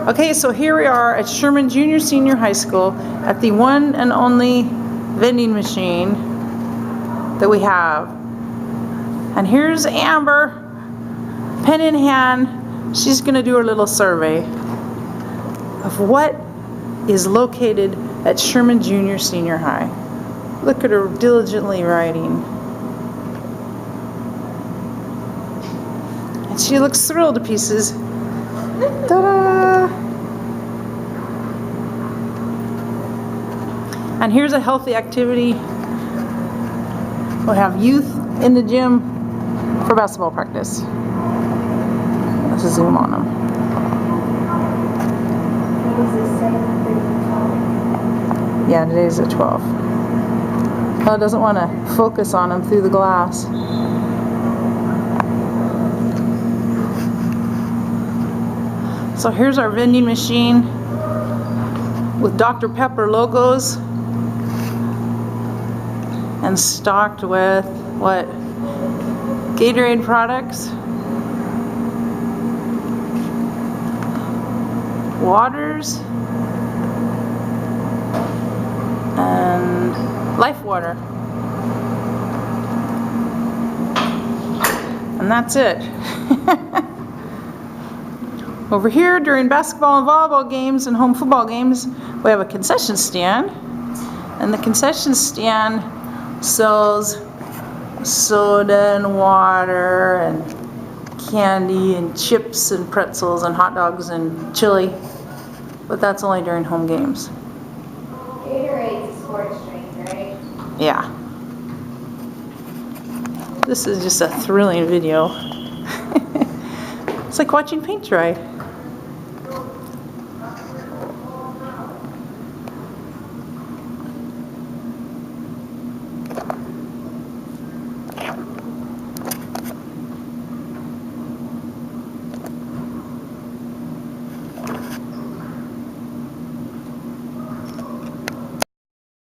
Okay, so here we are at Sherman Junior Senior High School at the one and only vending machine that we have. And here's Amber, pen in hand. She's going to do her little survey of what is located at Sherman Junior Senior High. Look at her diligently writing. And she looks thrilled to pieces. Ta-da! And here's a healthy activity. We'll have youth in the gym for basketball practice. Let's zoom on them. Yeah, today's at 12. Oh, it doesn't want to focus on them through the glass. So here's our vending machine with Dr. Pepper logos and stocked with what? Gatorade products, waters, and Life Water. And that's it. Over here, during basketball and volleyball games and home football games, we have a concession stand. And the concession stand sells soda and water and candy and chips and pretzels and hot dogs and chili. But that's only during home games. Gatorade's a sports drink, right? Yeah. This is just a thrilling video. It's like watching paint dry.